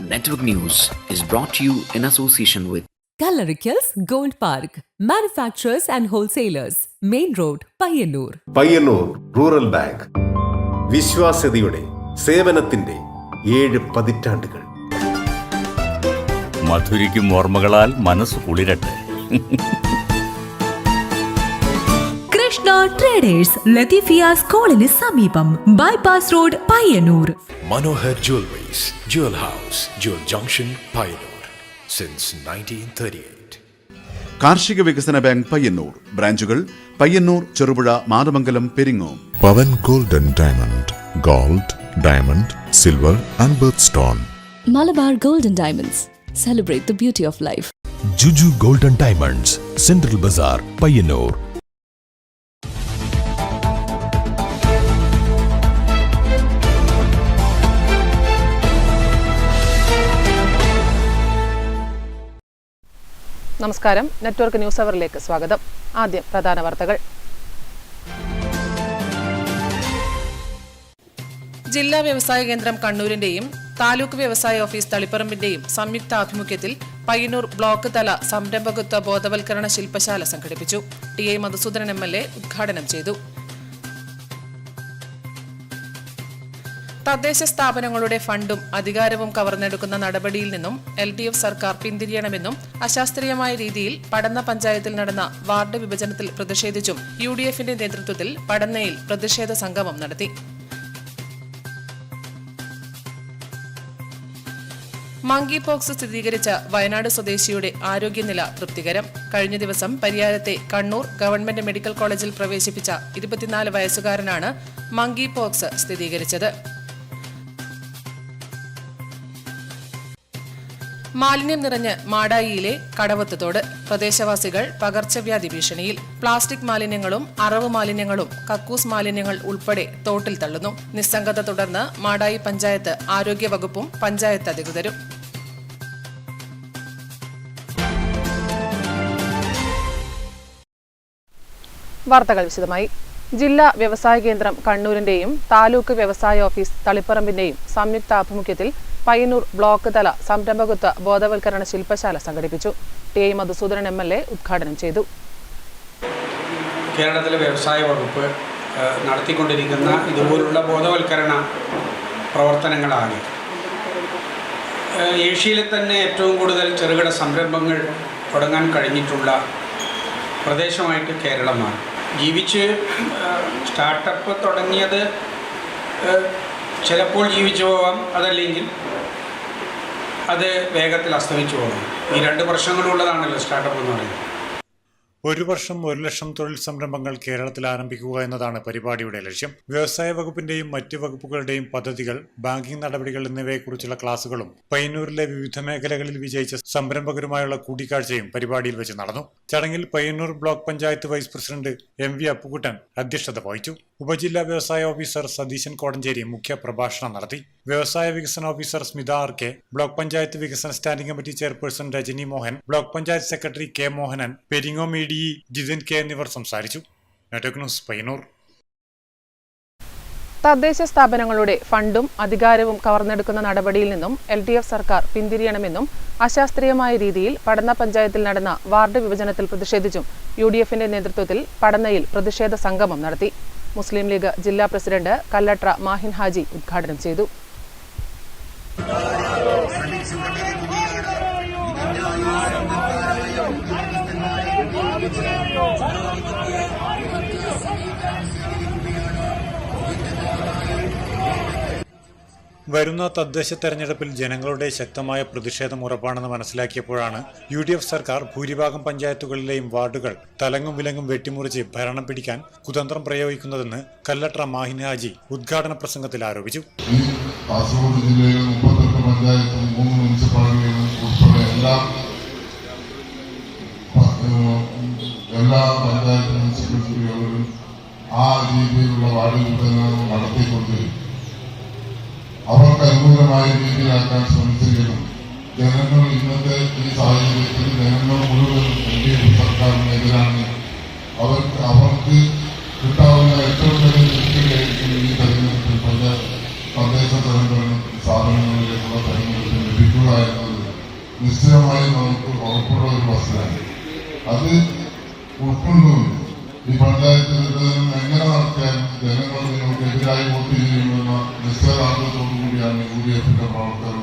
Network News is brought to you in association with Kalarikals Gold Park, Manufacturers and Wholesalers, Main Road, Payyannur. Payyannur rural bank വിശ്വാസ്യതയുടെ സേവനത്തിന്റെ 7 പതിറ്റാണ്ടുകൾ. മധുരിക്കും ഓർമ്മകളാൽ മനസ്സ് കുളിരട്ടെ. Krishna traders ലത്തീഫിയാസ് കോളിന് സമീപം bypass road Payyanur. Manohar Jewelries, Jewel House, Jewel Junction, Payyannur since 1938. കാർഷിക വികസന bank Payyannur ബ്രാഞ്ചുകൾ Payyannur, Cherupuzha, Mathamangalam, Peringome. Pavan golden diamond, gold, diamond, silver and birthstone. Malabar Golden Diamonds, celebrate the beauty of life. Juju Golden Diamonds, Central Bazaar, Payyannur. നമസ്കാരം. Network news അവറിലേക്ക് സ്വാഗതം. ആദ്യം പ്രധാന വാർത്തകൾ. ജില്ലാ വ്യവസായ കേന്ദ്രം കണ്ണൂരിന്റെയും താലൂക്ക് വ്യവസായ ഓഫീസ് തളിപ്പറമ്പിന്റെയും സംയുക്ത ആഭിമുഖ്യത്തിൽ പയ്യന്നൂർ ബ്ലോക്ക് തല സംരംഭകത്വ ബോധവൽക്കരണ ശില്പശാല സംഘടിപ്പിച്ചു. ടി.ഐ. മധുസൂദനൻ എം.എൽ.എ. ഉദ്ഘാടനം ചെയ്തു. തദ്ദേശ സ്ഥാപനങ്ങളുടെ ഫണ്ടും അധികാരവും കവർന്നെടുക്കുന്ന നടപടിയിൽ നിന്നും LDF സർക്കാർ പിന്തിരിയണമെന്നും അശാസ്ത്രീയമായ രീതിയിൽ പടന്ന പഞ്ചായത്തിൽ നടന്ന വാർഡ് വിഭജനത്തിൽ പ്രതിഷേധിച്ചും UDFന്റെ നേതൃത്വത്തിൽ പടന്നയിൽ പ്രതിഷേധ സംഗമം നടത്തി. മങ്കി പോക്സ് സ്ഥിരീകരിച്ച വയനാട് സ്വദേശിയുടെ ആരോഗ്യനില തൃപ്തികരം. കഴിഞ്ഞ ദിവസം പരിയാരത്തെ കണ്ണൂർ ഗവൺമെന്റ് മെഡിക്കൽ കോളേജിൽ പ്രവേശിപ്പിച്ച 24 വയസ്സുകാരനാണ് മങ്കി പോക്സ് സ്ഥിരീകരിച്ചത്. മാലിന്യം നിറഞ്ഞ് മാടായിയിലെ കടവത്ത് തോട്. പ്രദേശവാസികൾ പകർച്ചവ്യാധി ഭീഷണിയിൽ. പ്ലാസ്റ്റിക് മാലിന്യങ്ങളും അറവ് മാലിന്യങ്ങളും കക്കൂസ് മാലിന്യങ്ങൾ ഉൾപ്പെടെ തോട്ടിൽ തള്ളുന്നു. നിസ്സംഗത തുടർന്ന് മാടായി പഞ്ചായത്ത് ആരോഗ്യവകുപ്പും പഞ്ചായത്ത് അധികൃതരും. വാർത്തകൾ വിശദമായി. ജില്ലാ വ്യവസായ കേന്ദ്രം കണ്ണൂരിന്റെയും താലൂക്ക് വ്യവസായ ഓഫീസ് തളിപ്പറമ്പിന്റെയും സംയുക്താഭിമുഖ്യത്തിൽ പയ്യന്നൂർ ബ്ലോക്ക് തല സംരംഭകത്വ ബോധവൽക്കരണ ശില്പശാല സംഘടിപ്പിച്ചു. ടി.ഐ. മധുസൂദനൻ എം.എൽ.എ. ഉദ്ഘാടനം ചെയ്തു. കേരളത്തിലെ വ്യവസായ വകുപ്പ് നടത്തിക്കൊണ്ടിരിക്കുന്ന ഇതുപോലുള്ള ബോധവൽക്കരണ പ്രവർത്തനങ്ങളാണ് ഏഷ്യയിലെ തന്നെ ഏറ്റവും കൂടുതൽ ചെറുകിട സംരംഭങ്ങൾ തുടങ്ങാൻ കഴിഞ്ഞിട്ടുള്ള പ്രദേശമായിട്ട് കേരളമാണ്. ജീവിച്ച് സ്റ്റാർട്ടപ്പ് തുടങ്ങിയത് ചിലപ്പോൾ ജീവിച്ചു പോകാം, അതല്ലെങ്കിൽ അത് വേഗത്തിൽ അസ്തമിച്ചു പോകാം. ഈ 2 വർഷങ്ങളുള്ളതാണല്ലോ സ്റ്റാർട്ടപ്പ് എന്ന് പറയുന്നത്. 1 വർഷം 1 ലക്ഷം തൊഴിൽ സംരംഭങ്ങൾ കേരളത്തിൽ ആരംഭിക്കുക എന്നതാണ് പരിപാടിയുടെ ലക്ഷ്യം. വ്യവസായ വകുപ്പിന്റെയും മറ്റ് വകുപ്പുകളുടെയും പദ്ധതികൾ, ബാങ്കിംഗ് നടപടികൾ എന്നിവയെക്കുറിച്ചുള്ള ക്ലാസുകളും പയ്യന്നൂരിലെ വിവിധ മേഖലകളിൽ വിജയിച്ച സംരംഭകരുമായുള്ള കൂടിക്കാഴ്ചയും പരിപാടിയിൽ വെച്ച് നടന്നു. ചടങ്ങിൽ Payyanur block panchayat vice president MV Appukuttan അധ്യക്ഷത വഹിച്ചു. ഉപജില്ലാ വ്യവസായ ഓഫീസർ സതീശൻ കോടഞ്ചേരി മുഖ്യ പ്രഭാഷണം നടത്തി. വ്യവസായ വികസന officer Smitha R.K, block panchayat വികസന standing committee chairperson Rajani Mohan, block panchayat secretary K Mohanan, Peringom EDE Jithin K എന്നിവർ സംസാരിച്ചു. Network news Payyanur. തദ്ദേശ സ്ഥാപനങ്ങളുടെ ഫണ്ടും അധികാരവും കവർന്നെടുക്കുന്ന നടപടിയിൽ നിന്നും LDF സർക്കാർ പിന്തിരിയണമെന്നും അശാസ്ത്രീയമായ രീതിയിൽ പടന്ന പഞ്ചായത്തിൽ നടന്ന വാർഡ് വിഭജനത്തിൽ പ്രതിഷേധിച്ചും UDFന്റെ നേതൃത്വത്തിൽ പടന്നയിൽ പ്രതിഷേധ സംഗമം നടത്തി. മുസ്ലിം ലീഗ് ജില്ലാ പ്രസിഡന്റ് കല്ലട്ര മാഹിൻ ഹാജി ഉദ്ഘാടനം ചെയ്തു. വരുന്ന തദ്ദേശ തെരഞ്ഞെടുപ്പിൽ ജനങ്ങളുടെ ശക്തമായ പ്രതിഷേധം ഉറപ്പാണെന്ന് മനസ്സിലാക്കിയപ്പോഴാണ് UDF സർക്കാർ ഭൂരിഭാഗം പഞ്ചായത്തുകളിലെയും വാർഡുകൾ തലങ്ങും വിലങ്ങും വെട്ടിമുറിച്ച് ഭരണം പിടിക്കാൻ കുതന്ത്രം പ്രയോഗിക്കുന്നതെന്ന് കല്ലട്ര മാഹിൻ ഹാജി ഉദ്ഘാടന പ്രസംഗത്തിൽ ആരോപിച്ചു. കാസർഗോഡ് ജില്ലയിലെ 38 പഞ്ചായത്തും 3 മുനിസിപ്പാലിറ്റികളും ഉൾപ്പെടെ എല്ലാ പഞ്ചായത്ത് മുനിസിപ്പാലിറ്റികളിലും ആ രീതിയിലുള്ള വാർഡ് വിഭജനം നടത്തിക്കൊണ്ട് അവർക്ക് അനുകൂലമായ രീതിയിലാക്കാൻ ശ്രമിച്ചെങ്കിലും ജനങ്ങൾ ഇന്നത്തെ ഈ സാഹചര്യത്തിൽ ജനങ്ങൾ മുഴുവൻ LDF സർക്കാരിനെതിരാണ്. അവർക്ക് കിട്ടാവുന്ന ഏറ്റവും വലിയ ഈ തെരഞ്ഞെടുപ്പിൽ തദ്ദേശ തെരഞ്ഞെടുപ്പ് സ്ഥാപനങ്ങളിലേക്കുള്ള തെരഞ്ഞെടുപ്പിൽ ലഭിക്കും. പറയുന്നത് നിശ്ചയമായും നമുക്ക് ഉറപ്പുള്ള ഒരു വസ്തുതയാണ്. അത് ഉൾക്കൊണ്ടുകൊണ്ട് ഈ പഞ്ചായത്ത് വികസനം എങ്ങനെ നടത്തിയാലും ജനങ്ങൾ നിങ്ങൾക്കെതിരായി വോട്ട് ചെയ്യുമെന്ന നിശ്ചയദാർഢ്യത്തോടു കൂടിയാണ് UDF-ന്റെ പ്രവർത്തകർ.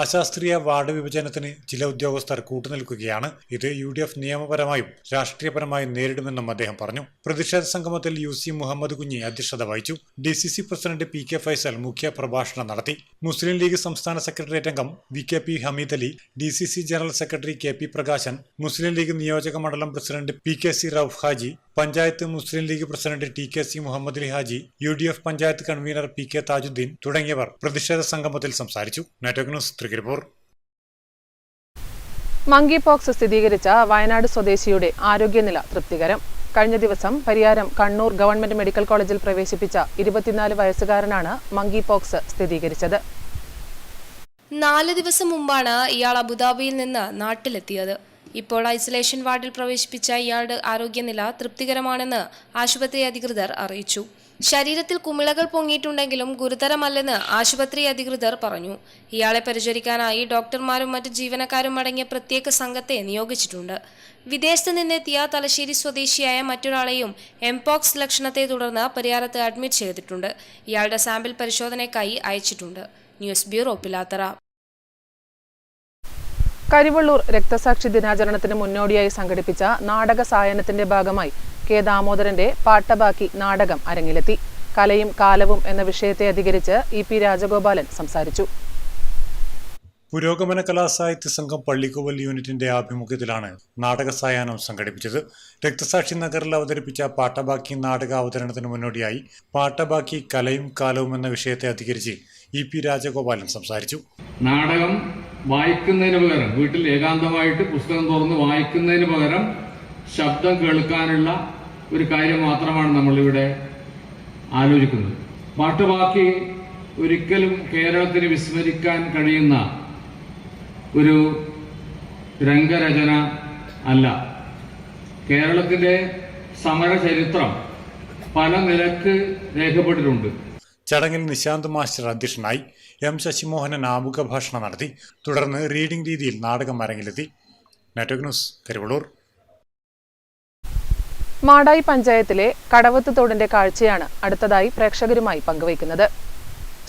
അശാസ്ത്രീയ വാർഡ് വിഭജനത്തിന് ചില ഉദ്യോഗസ്ഥർ കൂട്ടുനിൽക്കുകയാണ്. ഇത് UDF നിയമപരമായും രാഷ്ട്രീയപരമായും നേരിടുമെന്നും അദ്ദേഹം പറഞ്ഞു. പ്രതിഷേധ സംഗമത്തിൽ UC മുഹമ്മദ് കുഞ്ഞി അധ്യക്ഷത വഹിച്ചു. DCC പ്രസിഡന്റ് PK ഫൈസൽ മുഖ്യ പ്രഭാഷണം നടത്തി. മുസ്ലിം ലീഗ് സംസ്ഥാന സെക്രട്ടേറിയറ്റ് അംഗം VKP Hameed Ali, DCC general secretary KP Prakashan, Muslim League നിയോജക മണ്ഡലം president PKC Rauf Haji, panchayat Muslim League president TKC Muhammad Ali Haji, UDF panchayat convener PK Thajudheen തുടങ്ങിയവർ പ്രതിഷേധ സംഗമത്തിൽ സംസാരിച്ചു. Network news Trikaripur. Monkeypox സ്ഥിരീകരിച്ച വയനാട് സ്വദേശിയുടെ ആരോഗ്യനില തൃപ്തികരം. കഴിഞ്ഞ ദിവസം പരിയാരം കണ്ണൂർ ഗവൺമെന്റ് മെഡിക്കൽ കോളേജിൽ പ്രവേശിപ്പിച്ച 24 വയസ്സുകാരനാണ് മങ്കി പോക്സ് സ്ഥിരീകരിച്ചത്. 4 ദിവസം മുമ്പാണ് ഇയാൾ അബുദാബിയിൽ നിന്ന് നാട്ടിലെത്തിയത്. ഇപ്പോൾ ഐസൊലേഷൻ വാർഡിൽ പ്രവേശിപ്പിച്ച ഇയാളുടെ ആരോഗ്യനില തൃപ്തികരമാണെന്ന് ആശുപത്രി അധികൃതർ അറിയിച്ചു. ശരീരത്തിൽ കുമിളകൾ പൊങ്ങിയിട്ടുണ്ടെങ്കിലും ഗുരുതരമല്ലെന്ന് ആശുപത്രി അധികൃതർ പറഞ്ഞു. ഇയാളെ പരിചരിക്കാനായി ഡോക്ടർമാരും മറ്റ് ജീവനക്കാരും അടങ്ങിയ പ്രത്യേക സംഘത്തെ നിയോഗിച്ചിട്ടുണ്ട്. വിദേശത്ത് നിന്നെത്തിയ തലശ്ശേരി സ്വദേശിയായ മറ്റൊരാളെയും എംപോക്സ് ലക്ഷണത്തെ തുടർന്ന് പരിയാരത്ത് അഡ്മിറ്റ് ചെയ്തിട്ടുണ്ട്. ഇയാളുടെ സാമ്പിൾ പരിശോധനയ്ക്കായി അയച്ചിട്ടുണ്ട്. News bureau Pilathara. കരിവള്ളൂർ രക്തസാക്ഷി ദിനാചരണത്തിന് മുന്നോടിയായി സംഘടിപ്പിച്ച നാടക സായാഹ്നത്തിന്റെ ഭാഗമായി K. ദാമോദരന്റെ പാട്ടബാക്കി നാടകം അരങ്ങിലെത്തി. കലയും കാലവും എന്ന വിഷയത്തെ അധികരിച്ച് EP രാജഗോപാലൻ സംസാരിച്ചു. പുരോഗമന കലാസാഹിത്യ സംഘം പള്ളിക്കോവൽ യൂണിറ്റിന്റെ ആഭിമുഖ്യത്തിലാണ് നാടക സായാഹ്നം സംഘടിപ്പിച്ചത്. രക്തസാക്ഷി നഗറിൽ അവതരിപ്പിച്ച പാട്ടബാക്കി നാടക അവതരണത്തിന് മുന്നോടിയായി പാട്ടബാക്കി കലയും കാലവും എന്ന വിഷയത്തെ അധികരിച്ച് EP രാജഗോപാലൻ സംസാരിച്ചു. നാടകം വായിക്കുന്നതിന് പകരം വീട്ടിൽ ഏകാന്തമായിട്ട് പുസ്തകം തുറന്ന് വായിക്കുന്നതിന് പകരം ശബ്ദം കേൾക്കാനുള്ള ഒരു കാര്യം മാത്രമാണ് നമ്മളിവിടെ ആലോചിക്കുന്നത്. പാട്ടുബാക്കി ഒരിക്കലും കേരളത്തിന് വിസ്മരിക്കാൻ കഴിയുന്ന ഒരു രംഗരചന അല്ല. കേരളത്തിലെ സമര ചരിത്രം പല നിലക്ക് രേഖപ്പെട്ടിട്ടുണ്ട്. ചടങ്ങിൽ നിശാന്ത് മാസ്റ്റർ അധ്യക്ഷനായി. M. ശശിമോഹനൻ ആമുഖ ഭാഷണം നടത്തി. തുടർന്ന് റീഡിംഗ് രീതിയിൽ നാടകം അരങ്ങിലെത്തി. Network news Karivellur. മാടായി പഞ്ചായത്തിലെ കടവത്ത് തോടിന്റെ കാഴ്ചയാണ് അടുത്തതായി പ്രേക്ഷകരുമായി പങ്കുവയ്ക്കുന്നത്.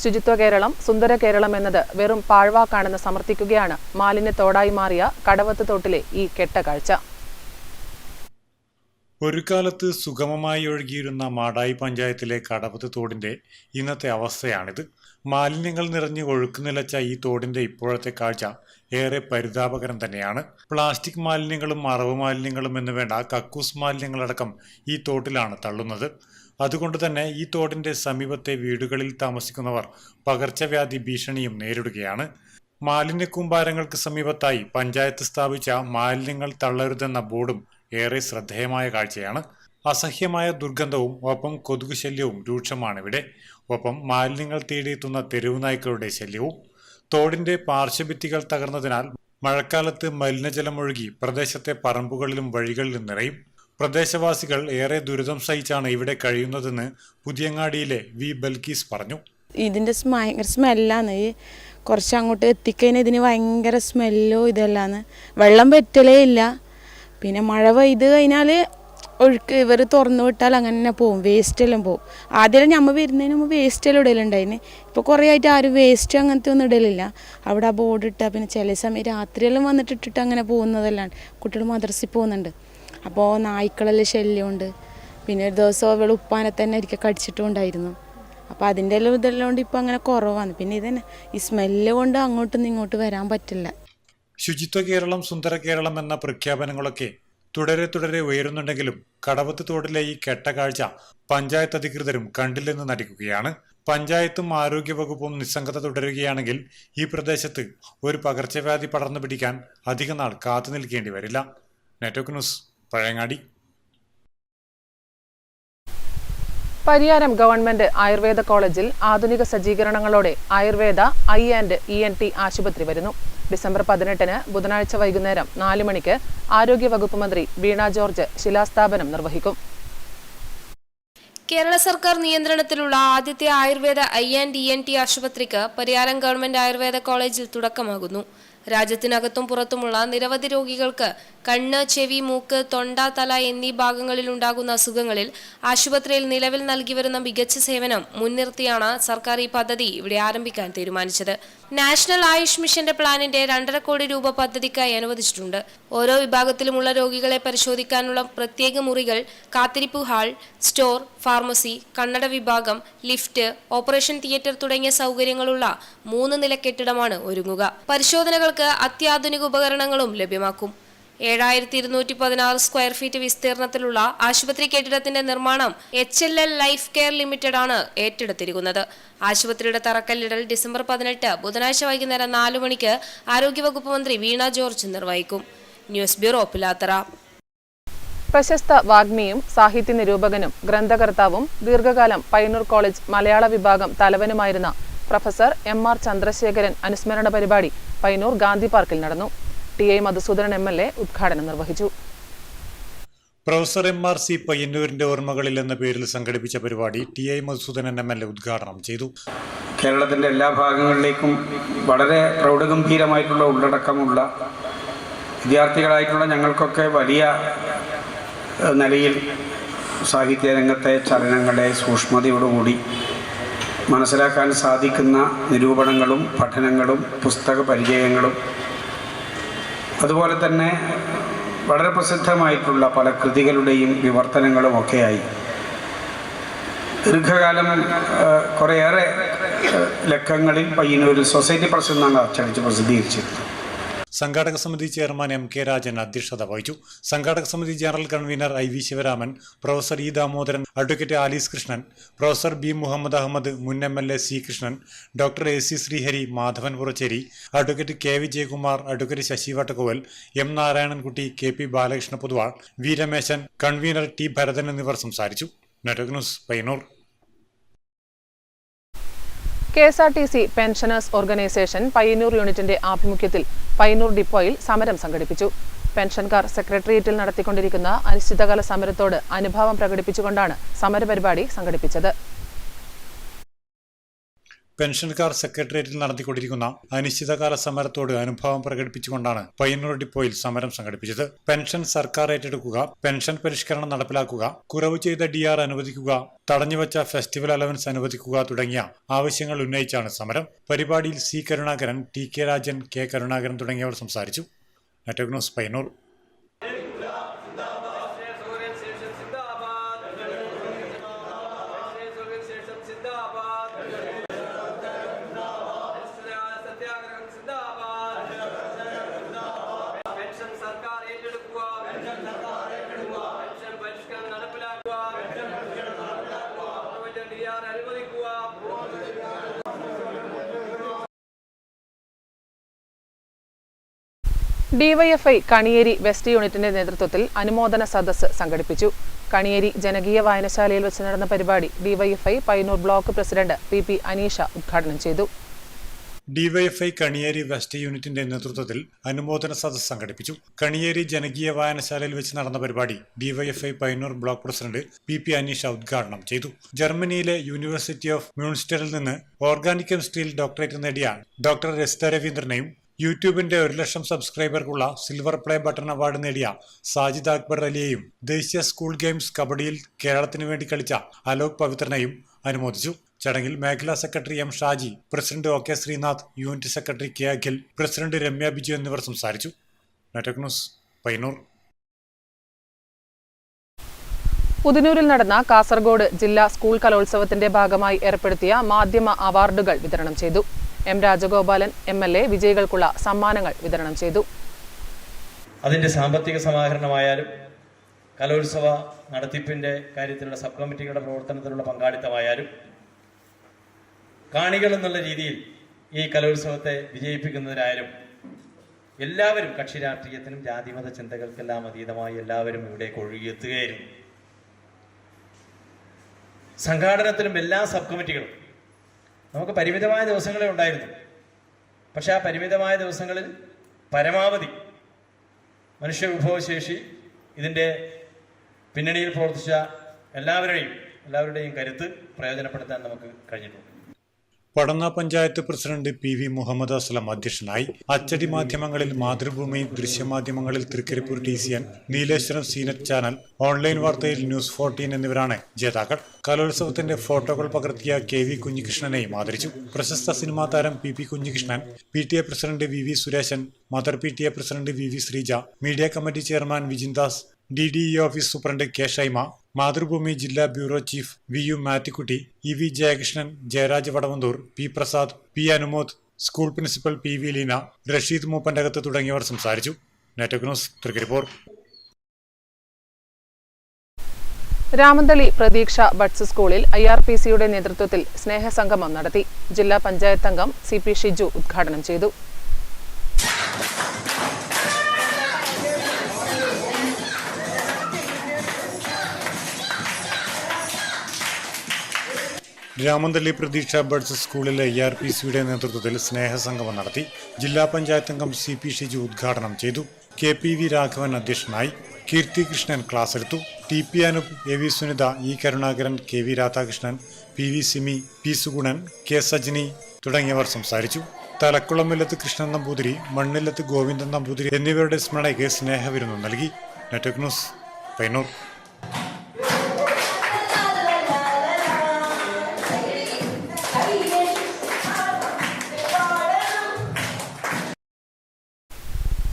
ശുചിത്വ കേരളം, സുന്ദര കേരളം എന്നത് വെറും പാഴ്വാക്കാണെന്ന് സമർത്ഥിക്കുകയാണ് മാലിന്യത്തോടായി മാറിയ കടവത്ത് തോട്ടിലെ ഈ കെട്ട കാഴ്ച. ഒരു കാലത്ത് സുഗമമായി ഒഴുകിയിരുന്ന മാടായി പഞ്ചായത്തിലെ കടവത്ത് തോടിന്റെ ഇന്നത്തെ അവസ്ഥയാണിത്. മാലിന്യങ്ങൾ നിറഞ്ഞ് ഒഴുക്കുനിലച്ച ഈ തോടിന്റെ ഇപ്പോഴത്തെ കാഴ്ച ഏറെ പരിതാപകരം തന്നെയാണ്. പ്ലാസ്റ്റിക് മാലിന്യങ്ങളും അറവ് മാലിന്യങ്ങളും എന്ന് വേണ്ട കക്കൂസ് മാലിന്യങ്ങളടക്കം ഈ തോട്ടിലാണ് തള്ളുന്നത്. അതുകൊണ്ട് തന്നെ ഈ തോടിന്റെ സമീപത്തെ വീടുകളിൽ താമസിക്കുന്നവർ പകർച്ചവ്യാധി ഭീഷണിയും നേരിടുകയാണ്. മാലിന്യ കൂമ്പാരങ്ങൾക്ക് സമീപത്തായി പഞ്ചായത്ത് സ്ഥാപിച്ച മാലിന്യങ്ങൾ തള്ളരുതെന്ന ബോർഡും ഏറെ ശ്രദ്ധേയമായ കാഴ്ചയാണ്. അസഹ്യമായ ദുർഗന്ധവും ഒപ്പം കൊതുക് ശല്യവും രൂക്ഷമാണിവിടെ. ഒപ്പം മാലിന്യങ്ങൾ തേടിയെത്തുന്ന തെരുവു നായ്ക്കളുടെ ശല്യവും. തോടിന്റെ പാർശ്വഭിത്തികൾ തകർന്നതിനാൽ മഴക്കാലത്ത് മലിനജലം ഒഴുകി പ്രദേശത്തെ പറമ്പുകളിലും വഴികളിലും നിറയും. പ്രദേശവാസികൾ ഏറെ ദുരിതം സഹിച്ചാണ് ഇവിടെ കഴിയുന്നതെന്ന് പുതിയങ്ങാടിയിലെ V. ബൽക്കീസ് പറഞ്ഞു. ഇതിൻ്റെ ഭയങ്കര സ്മെല്ലാണ്. കുറച്ച് അങ്ങോട്ട് എത്തിക്കഴിഞ്ഞാൽ ഇതിന് ഭയങ്കര സ്മെല്ലോ ഇതെല്ലാന്ന്. വെള്ളം പറ്റലേ ഇല്ല. പിന്നെ മഴ പെയ്ത് കഴിഞ്ഞാൽ ഒഴുക്ക് ഇവർ തുറന്നു വിട്ടാൽ അങ്ങനെ തന്നെ പോവും, വേസ്റ്റെല്ലാം പോവും. ആദ്യം നമ്മൾ വരുന്നതിന് മുമ്പ് വേസ്റ്റെല്ലാം ഇടലുണ്ടായിന്. ഇപ്പോൾ കുറേ ആയിട്ട് ആരും വേസ്റ്റ് അങ്ങനത്തെ ഒന്നും ഇടലില്ല. അവിടെ ആ ബോർഡ് ഇട്ടാൽ പിന്നെ ചില സമയം രാത്രിയെല്ലാം വന്നിട്ട് ഇട്ടിട്ട് അങ്ങനെ പോകുന്നതല്ലാണ്. കുട്ടികൾ മദ്രസയിൽ പോകുന്നുണ്ട്. അപ്പോൾ നായ്ക്കളെല്ലാം ശല്യമുണ്ട്. പിന്നെ ഒരു ദിവസം അവൾ ഉപ്പാനെ തന്നെ ഒരിക്കൽ കടിച്ചിട്ടും ഉണ്ടായിരുന്നു. അപ്പോൾ അതിൻ്റെ എല്ലാം ഇതെല്ലാം കൊണ്ട് ഇപ്പോൾ അങ്ങനെ കുറവാണ്. പിന്നെ ഇതന്നെ ഈ സ്മെല്ല് കൊണ്ട് അങ്ങോട്ടും ഇങ്ങോട്ട് വരാൻ പറ്റില്ല. ശുചിത്വ കേരളം, സുന്ദര കേരളം എന്ന പ്രഖ്യാപനങ്ങളൊക്കെ തുടരെ ഉയരുന്നുണ്ടെങ്കിലും കടവത്ത് തോടിലെ ഈ കെട്ട കാഴ്ച പഞ്ചായത്ത് അധികൃതരും കണ്ടില്ലെന്ന് നടിക്കുകയാണ്. പഞ്ചായത്തും ആരോഗ്യവകുപ്പും നിസ്സംഗത തുടരുകയാണെങ്കിൽ ഈ പ്രദേശത്ത് ഒരു പകർച്ചവ്യാധി പടർന്നു പിടിക്കാൻ അധിക നാൾ കാത്തു നിൽക്കേണ്ടി വരില്ല. Network news Pazhayangadi. Pariyaram government Ayurveda കോളേജിൽ ആധുനിക സജ്ജീകരണങ്ങളോടെ ആയുർവേദ I&ENT ആശുപത്രി വരുന്നു. ഡിസംബർ 18 ബുധനാഴ്ച വൈകുന്നേരം 4 മണിക്ക് ആരോഗ്യവകുപ്പ് മന്ത്രി വീണ ജോർജ് ശിലാസ്ഥാപനം നിർവഹിക്കും. കേരള സർക്കാർ നിയന്ത്രണത്തിലുള്ള ആദ്യത്തെ ആയുർവേദ I&ENT ആശുപത്രിക്ക് പരിയാരം ഗവൺമെന്റ് ആയുർവേദ കോളേജിൽ തുടക്കമാകുന്നു. രാജ്യത്തിനകത്തും പുറത്തുമുള്ള നിരവധി രോഗികൾക്ക് കണ്ണ്, ചെവി, മൂക്ക്, തൊണ്ട, തല എന്നീ ഭാഗങ്ങളിൽ ഉണ്ടാകുന്ന അസുഖങ്ങളിൽ ആശുപത്രിയിൽ നിലവിൽ നൽകി വരുന്ന മികച്ച സേവനം മുൻനിർത്തിയാണ് സർക്കാർ ഈ പദ്ധതി ഇവിടെ ആരംഭിക്കാൻ തീരുമാനിച്ചത്. നാഷണൽ ആയുഷ് മിഷന്റെ പ്ലാനിന്റെ 2.5 കോടി രൂപ പദ്ധതിക്കായി അനുവദിച്ചിട്ടുണ്ട്. ഓരോ വിഭാഗത്തിലുമുള്ള രോഗികളെ പരിശോധിക്കാനുള്ള പ്രത്യേക മുറികൾ, കാത്തിരിപ്പ് ഹാൾ, സ്റ്റോർ, ഫാർമസി, കണ്ണട വിഭാഗം, ലിഫ്റ്റ്, ഓപ്പറേഷൻ തിയേറ്റർ തുടങ്ങിയ സൗകര്യങ്ങളുള്ള 3 നില കെട്ടിടമാണ് ഒരുങ്ങുക. പരിശോധനകൾക്ക് അത്യാധുനിക ഉപകരണങ്ങളും ലഭ്യമാക്കും. 7216 സ്ക്വയർ ഫീറ്റ് വിസ്തീർണത്തിലുള്ള ആശുപത്രി കെട്ടിടത്തിന്റെ നിർമ്മാണം HLL ലൈഫ് കെയർ ലിമിറ്റഡ് ആണ് ഏറ്റെടുത്തിരിക്കുന്നത്. ആശുപത്രിയുടെ തറക്കല്ലിടൽ ഡിസംബർ 18 ബുധനാഴ്ച വൈകുന്നേരം 4 മണിക്ക് ആരോഗ്യവകുപ്പ് മന്ത്രി വീണ ജോർജ് നിർവഹിക്കും. News bureau, Pilathara. പ്രശസ്ത വാഗ്മിയും സാഹിത്യ നിരൂപകനും ഗ്രന്ഥകർത്താവും ദീർഘകാലം പയ്യന്നൂർ കോളേജ് മലയാള വിഭാഗം തലവനുമായിരുന്ന പ്രൊഫസർ MR ചന്ദ്രശേഖരൻ അനുസ്മരണ പരിപാടി പയ്യന്നൂർ ഗാന്ധി പാർക്കിൽ നടന്നു. TI മധുസൂദനൻ MLA ഉദ്ഘാടനം നിർവഹിച്ചു. പ്രൊഫസർ MRC പയ്യന്നൂരിന്റെ ഓർമ്മകളിൽ എന്ന പേരിൽ സംഘടിപ്പിച്ച പരിപാടി TI മധുസൂദനൻ MLA ഉദ്ഘാടനം ചെയ്തു. കേരളത്തിൻ്റെ എല്ലാ ഭാഗങ്ങളിലേക്കും വളരെ പ്രൗഢഗംഭീരമായിട്ടുള്ള ഉള്ളടക്കമുള്ള വിദ്യാർത്ഥികളായിട്ടുള്ള ഞങ്ങൾക്കൊക്കെ വലിയ നിലയിൽ സാഹിത്യരംഗത്തെ ചലനങ്ങളെ സൂക്ഷ്മതയോടുകൂടി മനസ്സിലാക്കാൻ സാധിക്കുന്ന നിരൂപണങ്ങളും പഠനങ്ങളും പുസ്തക പരിചയങ്ങളും അതുപോലെ തന്നെ വളരെ പ്രസിദ്ധമായിട്ടുള്ള പല കൃതികളുടെയും വിവർത്തനങ്ങളും ഒക്കെയായി ദീർഘകാലം കുറേയേറെ ലക്കങ്ങളിൽ പയ്യന്നൂർ സൊസൈറ്റി പ്രസ് എന്നാണ് അച്ചടിച്ച് പ്രസിദ്ധീകരിച്ചിരുന്നത്. സംഘാടക സമിതി ചെയർമാൻ MK രാജൻ അധ്യക്ഷത വഹിച്ചു. സംഘാടക സമിതി general convener IV Sivaraman, professor E Damodaran, advocate Alice Krishnan, professor B Muhammad Ahmed, മുൻ MLA C Krishnan, doctor AC Sreehari, Madhavan Puracheri, advocate KV Jayakumar, advocate Sasi Vattakkoval, M Narayanankutty, KP Balakrishna Poduval, V Rameshan, convener T Bharathan എന്നിവർ സംസാരിച്ചു. Network news, Payyanur. KSRTC pensioners organisation Payyanur യൂണിറ്റിന്റെ ആഭിമുഖ്യത്തിൽ പയ്യന്നൂർ ഡിപ്പോയിൽ സമരം സംഘടിപ്പിച്ചു. പെൻഷൻകാർ സെക്രട്ടേറിയറ്റിൽ നടത്തിക്കൊണ്ടിരിക്കുന്ന അനിശ്ചിതകാല സമരത്തോട് അനുഭാവം പ്രകടിപ്പിച്ചുകൊണ്ടാണ് സമരപരിപാടി സംഘടിപ്പിച്ചത്. പെൻഷൻകാർ സെക്രട്ടേറിയറ്റിൽ നടത്തിക്കൊണ്ടിരിക്കുന്ന അനിശ്ചിതകാല സമരത്തോട് അനുഭാവം പ്രകടിപ്പിച്ചുകൊണ്ടാണ് പയ്യന്നൂർ ഡിപ്പോയിൽ സമരം സംഘടിപ്പിച്ചത്. പെൻഷൻ സർക്കാർ ഏറ്റെടുക്കുക, പെൻഷൻ പരിഷ്കരണം നടപ്പിലാക്കുക, കുറവ് ചെയ്ത DR അനുവദിക്കുക, തടഞ്ഞുവച്ച ഫെസ്റ്റിവൽ അലവൻസ് അനുവദിക്കുക തുടങ്ങിയ ആവശ്യങ്ങൾ ഉന്നയിച്ചാണ് സമരം. പരിപാടിയിൽ C Karunakaran, TK Rajan, K Karunakaran തുടങ്ങിയവർ സംസാരിച്ചു. Network news, Payyanur. DYFI Kaniyeri west യൂണിറ്റിന്റെ നേതൃത്വത്തിൽ അനുമോദന സദസ്സ് സംഘടിപ്പിച്ചു. കണിയേരി ജനകീയ വായനശാലയിൽ വെച്ച് നടന്ന പരിപാടി DYFI Payyanur block president PP Aneesha ഉദ്ഘാടനം ചെയ്തു. DYFI കണിയേരി വെസ്റ്റ് യൂണിറ്റിന്റെ നേതൃത്വത്തിൽ അനുമോദന സദസ്സ് സംഘടിപ്പിച്ചു. കണിയേരി ജനകീയ വായനശാലയിൽ വെച്ച് നടന്ന പരിപാടി DYFI Payyanur block president PP Aneesha ഉദ്ഘാടനം ചെയ്തു. ജർമ്മനിയിലെ യൂണിവേഴ്സിറ്റി ഓഫ് മ്യൂൺസ്റ്ററിൽ നിന്ന് ഓർഗാനിക് കെമിസ്ട്രിയിൽ ഡോക്ടറേറ്റ് നേടിയ ഡോക്ടർ രസ്ത രവീന്ദ്രനെയും യൂട്യൂബിന്റെ 1 ലക്ഷം സബ്സ്ക്രൈബർക്കുള്ള സിൽവർ പ്ലേ ബട്ടൺ അവാർഡ് നേടിയ സാജിദ് അക്ബർ അലിയെയും ദേശീയ സ്കൂൾ ഗെയിംസ് കബഡിയിൽ കേരളത്തിനു വേണ്ടി കളിച്ച അലോക് പവിത്രനെയും അനുമോദിച്ചു. ചടങ്ങിൽ മേഖലാ secretary M Shaji, president OK Sreenath, unit secretary K Akhil, president Ramya Biju എന്നിവർ സംസാരിച്ചു. Network news, Payyanur. പുതിനൂരിൽ നടന്ന കാസർഗോഡ് ജില്ലാ സ്കൂൾ കലോത്സവത്തിന്റെ ഭാഗമായി ഏർപ്പെടുത്തിയ മാധ്യമ അവാർഡുകൾ വിതരണം ചെയ്തു. M രാജഗോപാലൻ MLA വിജയികൾക്കുള്ള സമ്മാനങ്ങൾ വിതരണം ചെയ്തു. അതിൻ്റെ സാമ്പത്തിക സമാഹരണമായാലും കലോത്സവ നടത്തിപ്പിൻ്റെ കാര്യത്തിലുള്ള സബ് കമ്മിറ്റികളുടെ പ്രവർത്തനത്തിലുള്ള പങ്കാളിത്തമായാലും കാണികൾ എന്നുള്ള രീതിയിൽ ഈ കലോത്സവത്തെ വിജയിപ്പിക്കുന്നതിനായാലും എല്ലാവരും കക്ഷി രാഷ്ട്രീയത്തിനും ജാതിമത ചിന്തകൾക്കെല്ലാം അതീതമായി എല്ലാവരും ഇവിടേക്ക് ഒഴുകിയെത്തുകയായിരുന്നു. സംഘാടനത്തിലും എല്ലാ സബ് കമ്മിറ്റികളും നമുക്ക് പരിമിതമായ ദിവസങ്ങളെ ഉണ്ടായിരുന്നു. പക്ഷെ ആ പരിമിതമായ ദിവസങ്ങളിൽ പരമാവധി മനുഷ്യവിഭവശേഷി ഇതിൻ്റെ പിന്നണിയിൽ പ്രവർത്തിച്ച എല്ലാവരുടെയും എല്ലാവരുടെയും കരുത്ത് പ്രയോജനപ്പെടുത്താൻ നമുക്ക് കഴിഞ്ഞിട്ടുണ്ട്. പടന്ന പഞ്ചായത്ത് പ്രസിഡന്റ് PV മുഹമ്മദ് അസ്ലം അധ്യക്ഷനായി. അച്ചടി മാധ്യമങ്ങളിൽ മാതൃഭൂമി, ദൃശ്യമാധ്യമങ്ങളിൽ Trikaripur TCN, Nileshwaram Seenet channel, online വാർത്തയിൽ ന്യൂസ് 14 എന്നിവരാണ് ജേതാക്കൾ. കലോത്സവത്തിന്റെ ഫോട്ടോകൾ പകർത്തിയ KV കുഞ്ഞികൃഷ്ണനെയും ആദരിച്ചു. പ്രശസ്ത സിനിമാ താരം PP Kunhikrishnan, PTA president VV Sureshan, mother PTA president VV Sreeja, media committee chairman Vijindas, DDE office superintendent K Shaima, Mathrubhumi ജില്ലാ bureau chief VU Mathikutty, EV Jayakrishnan, Jayaraj Vadavanthur, P Prasad, P Anumod, school principal PV Leena, Rasheed മൂപ്പൻ്റകത്ത് തുടങ്ങിയവർ സംസാരിച്ചു. Network news, Trikaripur. രാമന്തളി പ്രതീക്ഷ ബഡ്സ് സ്കൂളിൽ IRPCയുടെ നേതൃത്വത്തിൽ സ്നേഹസംഗമം നടത്തി. ജില്ലാ പഞ്ചായത്ത് അംഗം CP ഷിജു ഉദ്ഘാടനം ചെയ്തു. രാമന്തളി പ്രതീക്ഷ ബഡ്സ് സ്കൂളിലെ IRPCയുടെ നേതൃത്വത്തിൽ സ്നേഹസംഗമം നടത്തി. ജില്ലാ പഞ്ചായത്ത് അംഗം CP ഷിജു ഉദ്ഘാടനം ചെയ്തു. KPV രാഘവൻ അധ്യക്ഷനായി. കീർത്തി കൃഷ്ണൻ ക്ലാസ് എടുത്തു. TP Anoop, AV Sunitha, E Karunakaran, KV Radhakrishnan, PV Simi, P Sugunan, K Sajini തുടങ്ങിയവർ സംസാരിച്ചു. തലക്കുളമില്ലത്ത് കൃഷ്ണൻ നമ്പൂതിരി, മണ്ണില്ലത്ത് ഗോവിന്ദൻ നമ്പൂതിരി എന്നിവരുടെ സ്മരണയ്ക്ക് സ്നേഹവിരുന്ന് നൽകി. Network news, Payyanur.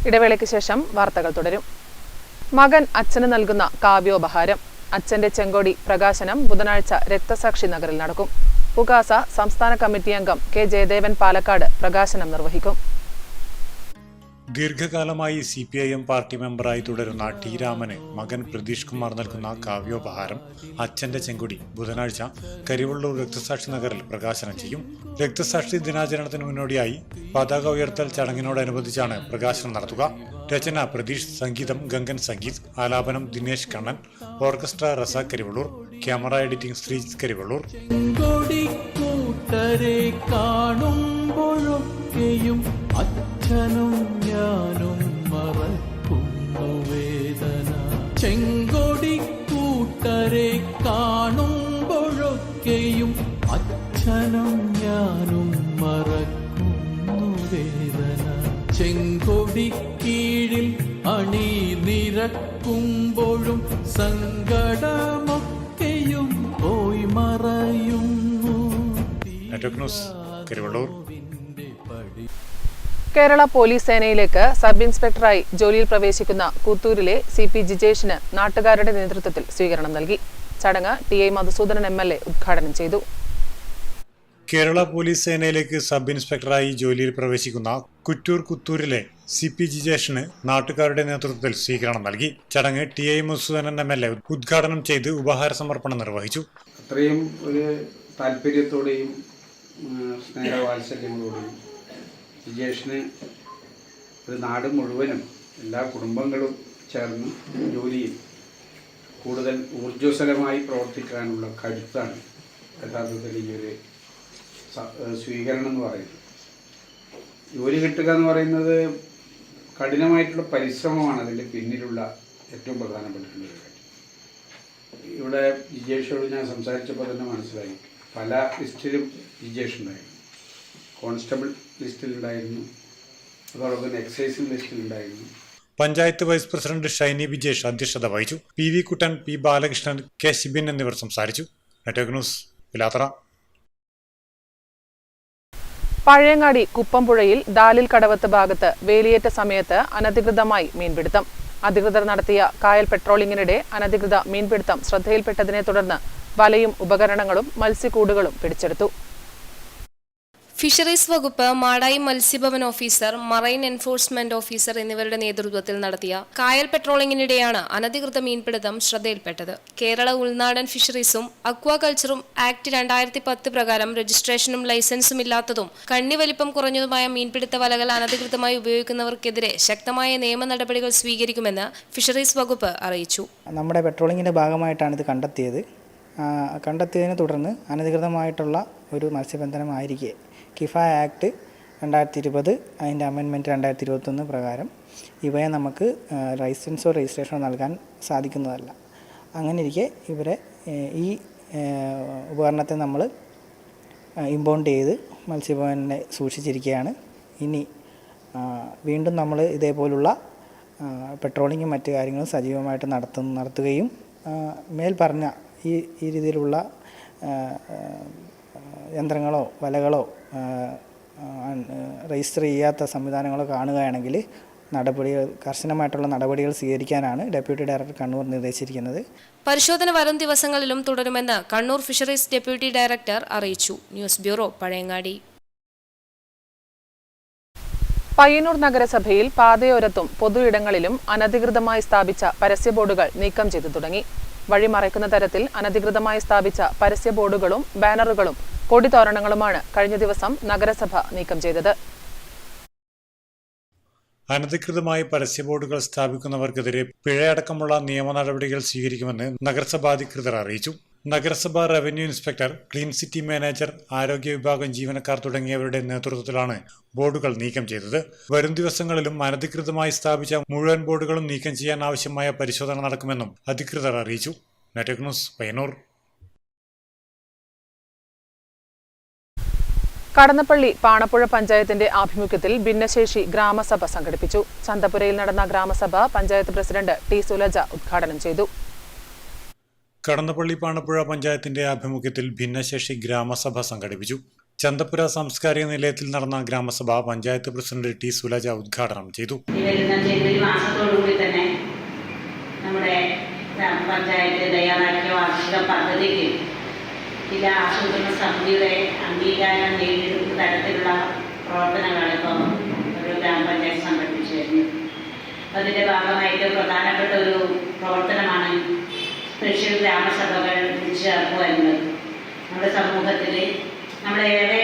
ഇടവേളയ്ക്ക് ശേഷം വാർത്തകൾ തുടരും. മകൻ അച്ഛന് നൽകുന്ന കാവ്യോപഹാരം. അച്ഛന്റെ ചെങ്കോടി പ്രകാശനം ബുധനാഴ്ച രക്തസാക്ഷി നഗറിൽ നടക്കും. പുകാസ സംസ്ഥാന കമ്മിറ്റി അംഗം K ജയദേവൻ പാലക്കാട് പ്രകാശനം നിർവഹിക്കും. ദീർഘകാലമായി CPIM പാർട്ടി മെമ്പറായി തുടരുന്ന T രാമന് മകൻ പ്രതീഷ് കുമാർ നൽകുന്ന കാവ്യോപഹാരം അച്ഛന്റെ ചെങ്കൊടി ബുധനാഴ്ച കരിവള്ളൂർ രക്തസാക്ഷി നഗറിൽ പ്രകാശനം ചെയ്യും. രക്തസാക്ഷി ദിനാചരണത്തിന് മുന്നോടിയായി പതാക ഉയർത്തൽ ചടങ്ങിനോടനുബന്ധിച്ചാണ് പ്രകാശനം നടത്തുക. രചന പ്രതീഷ്, സംഗീതം ഗംഗൻ സംഗീത്, ആലാപനം Dinesh Kannan, orchestra Razak Karivellur, camera editing Sreejith Karivellur. അച്ഛനും ഞാനും മറക്കുന്നു വേദന, ചെങ്കൊടി കൂട്ടരെ കാണുമ്പോഴൊക്കെയും അച്ഛനും ഞാനും മറക്കുന്നു വേദന, ചെങ്കൊടി കീഴിൽ അണി നിരക്കുമ്പോഴും സങ്കടമൊക്കെയും പോയി മറയുന്നു. Network news, Karivellur. Kerala police സേനയിലേക്ക് സബ് ഇൻസ്പെക്ടറായി ജോലിയിൽ പ്രവേശിക്കുന്ന കൂത്തൂരിലെ CP ജിജേഷിന് നാട്ടുകാരുടെ നേതൃത്വത്തിൽ സ്വീകരണം നൽകി. ചടങ്ങ് TI മധുസൂദനൻ MLA ഉദ്ഘാടനം ചെയ്തു. കേരള പോലീസ് സേനയിലേക്ക് സബ് ഇൻസ്പെക്ടറായി ജോലിയിൽ പ്രവേശിക്കുന്ന കൂത്തൂരിലെ CP ജിജേഷിന് നാട്ടുകാരുടെ നേതൃത്വത്തിൽ സ്വീകരണം നൽകി. ചടങ്ങ് TI മധുസൂദനൻ MLA ഉദ്ഘാടനം ചെയ്ത് ഉപഹാര സമർപ്പണം നിർവഹിച്ചു. അത്രയും ഒരു താല്പര്യത്തോടെയും സ്നേഹവാത്സല്യങ്ങളോടെയും ജിജേഷിന് ഒരു നാട് മുഴുവനും എല്ലാ കുടുംബങ്ങളും ചേർന്ന് ജോലിയിൽ കൂടുതൽ ഊർജ്ജസ്വലമായി പ്രവർത്തിക്കാനുള്ള കരുത്താണ് യഥാർത്ഥത്തിൽ ഈ ഒരു സ്വീകരണം എന്ന് പറയുന്നത്. ജോലി കിട്ടുക എന്ന് പറയുന്നത് കഠിനമായിട്ടുള്ള പരിശ്രമമാണ് അതിൻ്റെ പിന്നിലുള്ള ഏറ്റവും പ്രധാനപ്പെട്ടിട്ടുള്ള ഒരു കാര്യം. ഇവിടെ ജിജേഷോട് ഞാൻ സംസാരിച്ചപ്പോൾ തന്നെ മനസ്സിലായി, പല ലിസ്റ്റിലും ജിജേഷ് ഉണ്ടായിരുന്നു. കോൺസ്റ്റബിൾ ലിസ്റ്റിലുണ്ടായിരുന്നു, അതോടൊപ്പം എക്സൈസ് ലിസ്റ്റിലുണ്ടായിരുന്നു. പഞ്ചായത്ത് വൈസ് പ്രസിഡന്റ് ഷൈനി വിജേഷ് അധ്യക്ഷത വഹിച്ചു. PV കുട്ടൻ, P ബാലകൃഷ്ണൻ, K ഷിബിൻ എന്നിവർ സംസാരിച്ചു. Network news, Pilathara. പഴയങ്ങാടി കുപ്പംപുഴയിൽ ദാലിൽ കടവത്ത് ഭാഗത്ത് വേലിയേറ്റ സമയത്ത് അനധികൃതമായി മീൻപിടുത്തം. അധികൃതർ നടത്തിയ കായൽ പെട്രോളിംഗിനിടെ അനധികൃത മീൻപിടുത്തം ശ്രദ്ധയിൽപ്പെട്ടതിനെ തുടർന്ന് വലയും ഉപകരണങ്ങളും മത്സ്യക്കൂടുകളും പിടിച്ചെടുത്തു. ഫിഷറീസ് വകുപ്പ്, Madayi മത്സ്യഭവൻ officer, marine enforcement officer എന്നിവരുടെ നേതൃത്വത്തിൽ നടത്തിയ കായൽ പെട്രോളിംഗിനിടെയാണ് അനധികൃത മീൻപിടുത്തം ശ്രദ്ധയിൽപ്പെട്ടത്. കേരള ഉൾനാടൻ ഫിഷറീസും അക്വാകൾച്ചറും ആക്ട് 2010 പ്രകാരം രജിസ്ട്രേഷനും ലൈസൻസും ഇല്ലാത്തതും കണ്ണിവലിപ്പം കുറഞ്ഞതുമായ മീൻപിടുത്ത വലകൾ അനധികൃതമായി ഉപയോഗിക്കുന്നവർക്കെതിരെ ശക്തമായ നിയമ നടപടികൾ സ്വീകരിക്കുമെന്ന് ഫിഷറീസ് വകുപ്പ് അറിയിച്ചു. നമ്മുടെ പെട്രോളിങ്ങിന്റെ ഭാഗമായിട്ടാണ് ഇത് കണ്ടെത്തിയതിനെ തുടർന്ന് അനധികൃതമായിട്ടുള്ള ഒരു മത്സ്യബന്ധനമായിരിക്കെ കിഫ ആക്ട് 2020 അതിൻ്റെ അമെൻമെൻറ്റ് 2021 പ്രകാരം ഇവയെ നമുക്ക് ലൈസൻസോ രജിസ്ട്രേഷനോ നൽകാൻ സാധിക്കുന്നതല്ല. അങ്ങനെ ഇരിക്കെ ഇവരെ ഈ ഉപകരണത്തെ നമ്മൾ ഇമ്പൗണ്ട് ചെയ്ത് മത്സ്യഭവനെ സൂക്ഷിച്ചിരിക്കുകയാണ്. ഇനി വീണ്ടും നമ്മൾ ഇതേപോലുള്ള പെട്രോളിങ്ങും മറ്റു കാര്യങ്ങളും സജീവമായിട്ട് നടത്തുകയും മേൽപ്പറഞ്ഞ ഈ രീതിയിലുള്ള യന്ത്രങ്ങളോ വലകളോ രജിസ്റ്റർ ചെയ്യാത്ത സംവിധാനങ്ങളോ കാണുകയാണെങ്കിൽ കർശനമായിട്ടുള്ള നടപടികൾ സ്വീകരിക്കാനാണ് ഡെപ്യൂട്ടി ഡയറക്ടർ കണ്ണൂർ നിർദ്ദേശിച്ചിരിക്കുന്നത്. പരിശോധന വരും ദിവസങ്ങളിലും തുടരുമെന്ന് കണ്ണൂർ ഫിഷറീസ് ഡെപ്യൂട്ടി ഡയറക്ടർ അറിയിച്ചു. News bureau, Pazhayangadi. പയ്യന്നൂർ നഗരസഭയിൽ പാതയോരത്തും പൊതു ഇടങ്ങളിലും അനധികൃതമായി സ്ഥാപിച്ച പരസ്യ ബോർഡുകൾ നീക്കം ചെയ്തു തുടങ്ങി. വഴിമറയ്ക്കുന്ന തരത്തിൽ അനധികൃതമായി സ്ഥാപിച്ച പരസ്യ ബോർഡുകളും ബാനറുകളും കൊടിതോരണങ്ങളുമാണ് കഴിഞ്ഞ ദിവസം നഗരസഭ നീക്കം ചെയ്തത്. അനധികൃതമായി പരസ്യ ബോർഡുകൾ സ്ഥാപിക്കുന്നവർക്കെതിരെ പിഴയടക്കമുള്ള നിയമ നടപടികൾ സ്വീകരിക്കുമെന്ന് നഗരസഭാ അധികൃതർ അറിയിച്ചു. നഗരസഭാ revenue inspector, clean city manager, ആരോഗ്യ വിഭാഗം ജീവനക്കാർ തുടങ്ങിയവരുടെ നേതൃത്വത്തിലാണ് ബോർഡുകൾ നീക്കം ചെയ്തത്. വരും ദിവസങ്ങളിലും അനധികൃതമായി സ്ഥാപിച്ച മുഴുവൻ ബോർഡുകളും നീക്കം ചെയ്യാൻ ആവശ്യമായ പരിശോധന നടക്കുമെന്നും അധികൃതർ അറിയിച്ചു. Network news, Payyannur. കടന്നപ്പള്ളി പാണപ്പുഴ പഞ്ചായത്തിന്റെ ആഭിമുഖ്യത്തിൽ ഭിന്നശേഷി ഗ്രാമസഭ സംഘടിപ്പിച്ചു. ചന്തപുരയിൽ നടന്ന ഗ്രാമസഭ പഞ്ചായത്ത് പ്രസിഡന്റ് ടി സുലജ ഉദ്ഘാടനം ചെയ്തു. കടന്നപ്പള്ളി പാണപ്പുഴ പഞ്ചായത്തിന്റെ ആഭിമുഖ്യത്തിൽ ഭിന്നശേഷി ഗ്രാമസഭ സംഘടിപ്പിച്ചു. ചന്തപുര സാംസ്കാരിക നിലയത്തിൽ നടന്ന ഗ്രാമസഭ പഞ്ചായത്ത് പ്രസിഡന്റ് ടി സുലജ ഉദ്ഘാടനം ചെയ്തു. ജനുവരി മാസത്തോടുകൂടി തന്നെ നമ്മുടെ പഞ്ചായത്ത് തയ്യാറാക്കിയ വാർഷിക പദ്ധതിക്ക് ജില്ലാ ആസൂത്രണ സമിതിയുടെ അംഗീകാരം നേടിയെടുക്കുന്ന തരത്തിലുള്ള പ്രവർത്തനങ്ങളാണ് ഇപ്പം ഒരു ഗ്രാമപഞ്ചായത്ത് സംഘടിപ്പിച്ചു വരുന്നത്. അതിൻ്റെ ഭാഗമായിട്ട് പ്രധാനപ്പെട്ട ഒരു പ്രവർത്തനമാണ് സ്പെഷ്യൽ ഗ്രാമസഭകൾ വിളിച്ചു ചേർക്കുക എന്നത്. നമ്മുടെ സമൂഹത്തിൽ നമ്മളേറെ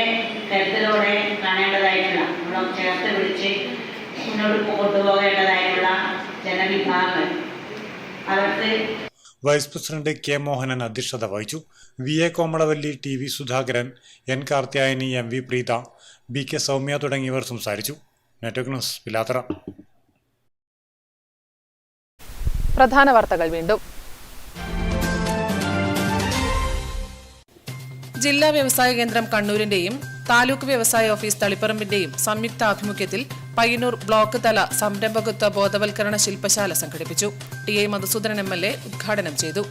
കരുതലോടെ കാണേണ്ടതായിട്ടുള്ള, നമ്മൾ ചേർത്ത് വിളിച്ച് മുന്നോട്ട് കൊണ്ടുപോകേണ്ടതായിട്ടുള്ള ജനവിഭാഗങ്ങൾ അവർക്ക്. വൈസ് പ്രസിഡന്റ് കെ മോഹനൻ അധ്യക്ഷത വഹിച്ചു. V A Komalavalli, T V Sudhakaran, N Karthyayani, M V Preetha, B K Soumya തുടങ്ങിയവർ സംസാരിച്ചു. Network news, Pilathara. പ്രധാന വാർത്തകൾ വീണ്ടും. ജില്ലാ വ്യവസായ കേന്ദ്രം കണ്ണൂരിന്റെയും താലൂക്ക് വ്യവസായ ഓഫീസ് തളിപ്പറമ്പിന്റെയും സംയുക്ത ആഭിമുഖ്യത്തിൽ പയ്യന്നൂർ ബ്ലോക്ക് തല സംരംഭകത്വ ബോധവൽക്കരണ ശില്പശാല സംഘടിപ്പിച്ചു. ടി ഐ മധുസൂദനൻ MLA ഉദ്ഘാടനം ചെയ്തു.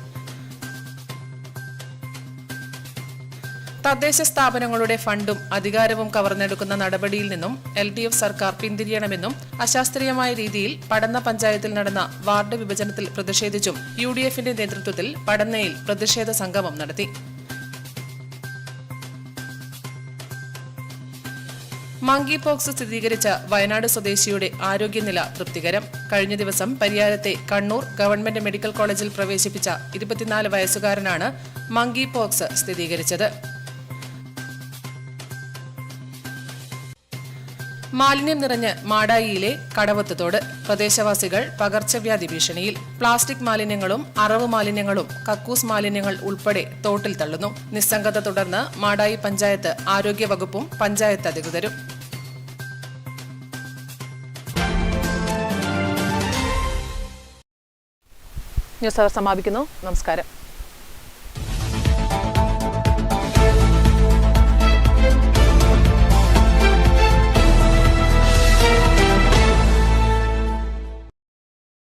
തദ്ദേശ സ്ഥാപനങ്ങളുടെ ഫണ്ടും അധികാരവും കവർന്നെടുക്കുന്ന നടപടിയിൽ നിന്നും LDF സർക്കാർ പിന്തിരിയണമെന്നും അശാസ്ത്രീയമായ രീതിയിൽ പടന്ന പഞ്ചായത്തിൽ നടന്ന വാർഡ് വിഭജനത്തിൽ പ്രതിഷേധിച്ചും UDFന്റെ നേതൃത്വത്തിൽ പടന്നയിൽ പ്രതിഷേധ സംഗമം നടത്തി. മങ്കി പോക്സ് സ്ഥിരീകരിച്ച വയനാട് സ്വദേശിയുടെ ആരോഗ്യനില തൃപ്തികരം. കഴിഞ്ഞ ദിവസം പരിയാരത്തെ കണ്ണൂർ ഗവൺമെന്റ് മെഡിക്കൽ കോളേജിൽ പ്രവേശിപ്പിച്ച 24 വയസ്സുകാരനാണ് മങ്കി പോക്സ് സ്ഥിരീകരിച്ചത്. മാലിന്യം നിറഞ്ഞ് മാടായിയിലെ കടവത്ത് തോട്. പ്രദേശവാസികൾ പകർച്ചവ്യാധി ഭീഷണിയിൽ. പ്ലാസ്റ്റിക് മാലിന്യങ്ങളും അറവ് മാലിന്യങ്ങളും കക്കൂസ് മാലിന്യങ്ങൾ ഉൾപ്പെടെ തോട്ടിൽ തള്ളുന്നു. നിസ്സംഗത തുടർന്ന് മാടായി പഞ്ചായത്ത് ആരോഗ്യവകുപ്പും പഞ്ചായത്ത് അധികൃതരും. ന്യൂസ് അവർ സമാപിക്കുന്നു. നമസ്കാരം.